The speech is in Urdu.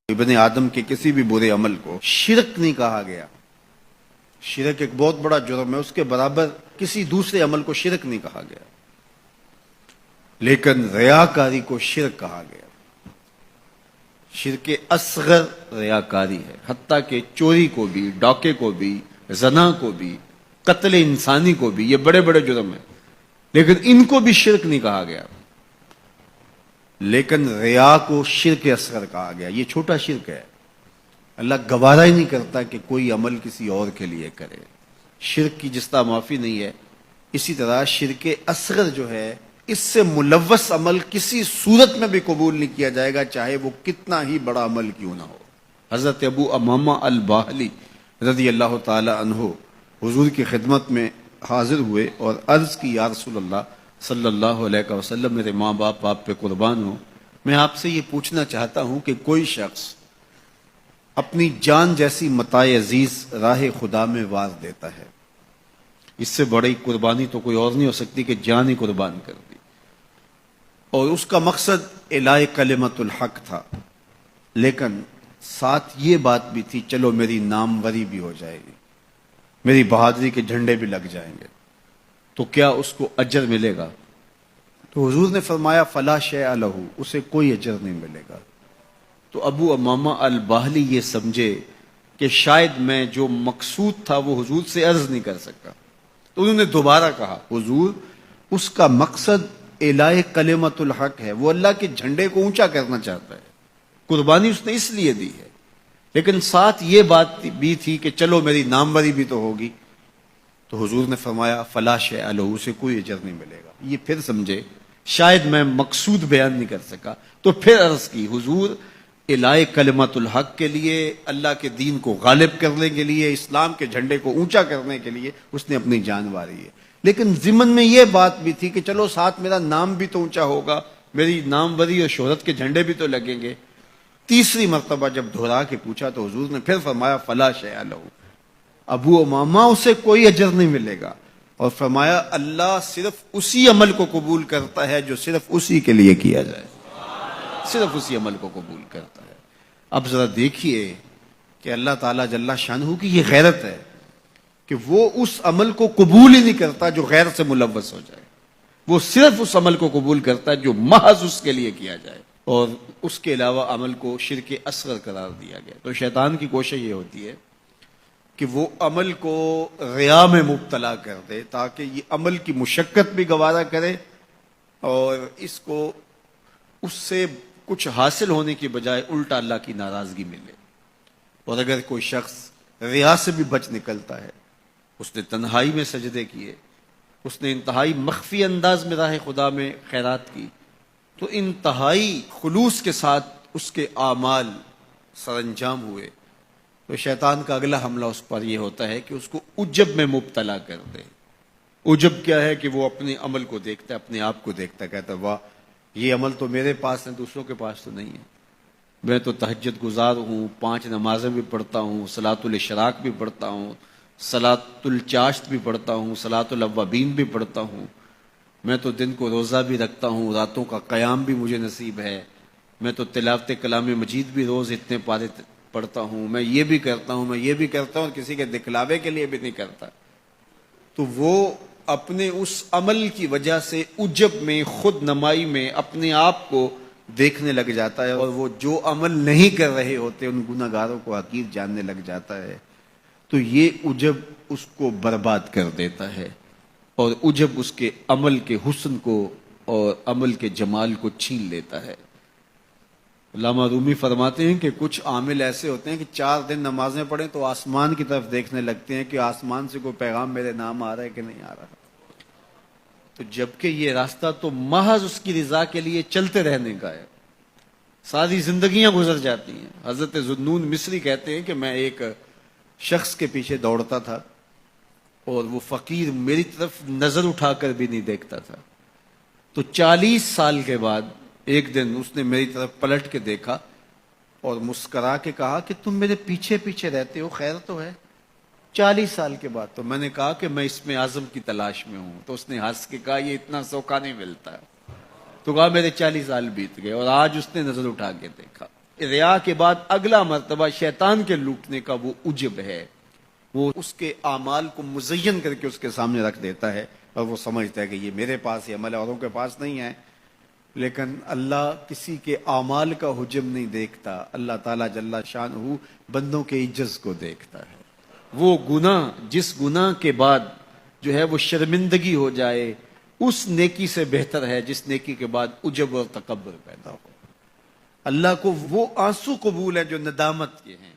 ابن آدم کے کسی بھی برے عمل کو شرک نہیں کہا گیا. شرک ایک بہت بڑا جرم ہے، اس کے برابر کسی دوسرے عمل کو شرک نہیں کہا گیا، لیکن ریاکاری کو شرک کہا گیا. شرک اصغر ریاکاری ہے، حتیٰ کہ چوری کو بھی، ڈاکے کو بھی، زنا کو بھی، قتل انسانی کو بھی، یہ بڑے بڑے جرم ہیں، لیکن ان کو بھی شرک نہیں کہا گیا. لیکن ریا کو شرک اصغر کہا گیا. یہ چھوٹا شرک ہے، اللہ گوارا ہی نہیں کرتا کہ کوئی عمل کسی اور کے لیے کرے. شرک کی جس طرح معافی نہیں ہے، اسی طرح شرک اصغر جو ہے، اس سے ملوث عمل کسی صورت میں بھی قبول نہیں کیا جائے گا، چاہے وہ کتنا ہی بڑا عمل کیوں نہ ہو. حضرت ابو امامہ الباہلی رضی اللہ تعالی عنہ حضور کی خدمت میں حاضر ہوئے اور عرض کی، یا رسول اللہ صلی اللہ علیہ وسلم، میرے ماں باپ آپ پہ قربان ہوں، میں آپ سے یہ پوچھنا چاہتا ہوں کہ کوئی شخص اپنی جان جیسی متاع عزیز راہ خدا میں وار دیتا ہے، اس سے بڑی قربانی تو کوئی اور نہیں ہو سکتی کہ جان ہی قربان کر دی، اور اس کا مقصد اعلاء کلمت الحق تھا، لیکن ساتھ یہ بات بھی تھی چلو میری ناموری بھی ہو جائے گی، میری بہادری کے جھنڈے بھی لگ جائیں گے، تو کیا اس کو اجر ملے گا؟ تو حضور نے فرمایا فلا شیء لہ، اسے کوئی اجر نہیں ملے گا. تو ابو امامہ الباہلی یہ سمجھے کہ شاید میں جو مقصود تھا وہ حضور سے عرض نہیں کر سکا، تو انہوں نے دوبارہ کہا حضور اس کا مقصد اعلاء کلمت الحق ہے، وہ اللہ کے جھنڈے کو اونچا کرنا چاہتا ہے، قربانی اس نے اس لیے دی ہے، لیکن ساتھ یہ بات بھی تھی کہ چلو میری ناموری بھی تو ہوگی. تو حضور نے فرمایا فلا شیء لہ، اسے کوئی اجر نہیں ملے گا. یہ پھر سمجھے شاید میں مقصود بیان نہیں کر سکا، تو پھر عرض کی حضور اعلاء کلمت الحق کے لیے، اللہ کے دین کو غالب کرنے کے لیے، اسلام کے جھنڈے کو اونچا کرنے کے لیے اس نے اپنی جان واری ہے، لیکن ضمن میں یہ بات بھی تھی کہ چلو ساتھ میرا نام بھی تو اونچا ہوگا، میری ناموری اور شہرت کے جھنڈے بھی تو لگیں گے. تیسری مرتبہ جب دہرا کے پوچھا تو حضور نے پھر فرمایا فلا شیء لہ، ابو امامہ اسے کوئی اجر نہیں ملے گا، اور فرمایا اللہ صرف اسی عمل کو قبول کرتا ہے جو صرف اسی کے لیے کیا جائے، صرف اسی عمل کو قبول کرتا ہے. اب ذرا دیکھیے کہ اللہ تعالیٰ جل شانہ کی یہ غیرت ہے کہ وہ اس عمل کو قبول ہی نہیں کرتا جو غیر سے ملوث ہو جائے، وہ صرف اس عمل کو قبول کرتا ہے جو محض اس کے لیے کیا جائے، اور اس کے علاوہ عمل کو شرک اصغر قرار دیا گیا. تو شیطان کی کوشش یہ ہوتی ہے کہ وہ عمل کو ریا میں مبتلا کر دے تاکہ یہ عمل کی مشقت بھی گوارا کرے اور اس کو اس سے کچھ حاصل ہونے کی بجائے الٹا اللہ کی ناراضگی ملے. اور اگر کوئی شخص ریا سے بھی بچ نکلتا ہے، اس نے تنہائی میں سجدے کیے، اس نے انتہائی مخفی انداز میں راہ خدا میں خیرات کی، تو انتہائی خلوص کے ساتھ اس کے اعمال سر انجام ہوئے، تو شیطان کا اگلا حملہ اس پر یہ ہوتا ہے کہ اس کو عجب میں مبتلا کر دے. عجب کیا ہے کہ وہ اپنے عمل کو دیکھتا ہے، اپنے آپ کو دیکھتا ہے، کہتا ہے واہ یہ عمل تو میرے پاس ہے، دوسروں کے پاس تو نہیں ہے، میں تو تہجد گزار ہوں، 5 نمازیں بھی پڑھتا ہوں، صلاۃ الاشراق بھی پڑھتا ہوں، صلاۃ الچاشت بھی پڑھتا ہوں، صلاۃ الاوابین بھی پڑھتا ہوں، میں تو دن کو روزہ بھی رکھتا ہوں، راتوں کا قیام بھی مجھے نصیب ہے، میں تو تلاوت کلام مجید بھی روز اتنے پارے پڑھتا ہوں، میں یہ بھی کرتا ہوں، میں یہ بھی کرتا ہوں، کسی کے دکھلاوے کے لیے بھی نہیں کرتا. تو وہ اپنے اس عمل کی وجہ سے عجب میں، خود نمائی میں اپنے آپ کو دیکھنے لگ جاتا ہے، اور وہ جو عمل نہیں کر رہے ہوتے ان گناہ گاروں کو حقیر جاننے لگ جاتا ہے. تو یہ عجب اس کو برباد کر دیتا ہے، اور عجب اس کے عمل کے حسن کو اور عمل کے جمال کو چھین لیتا ہے. علامہ رومی فرماتے ہیں کہ کچھ عامل ایسے ہوتے ہیں کہ 4 دن نمازیں پڑھیں تو آسمان کی طرف دیکھنے لگتے ہیں کہ آسمان سے کوئی پیغام میرے نام آ رہا ہے کہ نہیں آ رہا. تو جبکہ یہ راستہ تو محض اس کی رضا کے لیے چلتے رہنے کا ہے، ساری زندگیاں گزر جاتی ہیں. حضرت ذوالنون مصری کہتے ہیں کہ میں ایک شخص کے پیچھے دوڑتا تھا اور وہ فقیر میری طرف نظر اٹھا کر بھی نہیں دیکھتا تھا. تو 40 سال کے بعد ایک دن اس نے میری طرف پلٹ کے دیکھا اور مسکرا کے کہا کہ تم میرے پیچھے پیچھے رہتے ہو، خیر تو ہے. 40 سال کے بعد. تو میں نے کہا کہ میں اس میں اعظم کی تلاش میں ہوں. تو اس نے ہنس کے کہا یہ اتنا سوکھا نہیں ملتا. تو کہا میرے 40 سال بیت گئے اور آج اس نے نظر اٹھا کے دیکھا. ریا کے بعد اگلا مرتبہ شیطان کے لوٹنے کا وہ عجب ہے، وہ اس کے اعمال کو مزین کر کے اس کے سامنے رکھ دیتا ہے اور وہ سمجھتا ہے کہ یہ میرے پاس یہ عمل ہے، اوروں کے پاس نہیں ہے۔ لیکن اللہ کسی کے اعمال کا حجم نہیں دیکھتا، اللہ تعالیٰ جل شانہ بندوں کے عجز کو دیکھتا ہے۔ وہ گناہ جس گناہ کے بعد جو ہے وہ شرمندگی ہو جائے، اس نیکی سے بہتر ہے جس نیکی کے بعد عجب اور تکبر پیدا ہو۔ اللہ کو وہ آنسو قبول ہے جو ندامت کے ہیں۔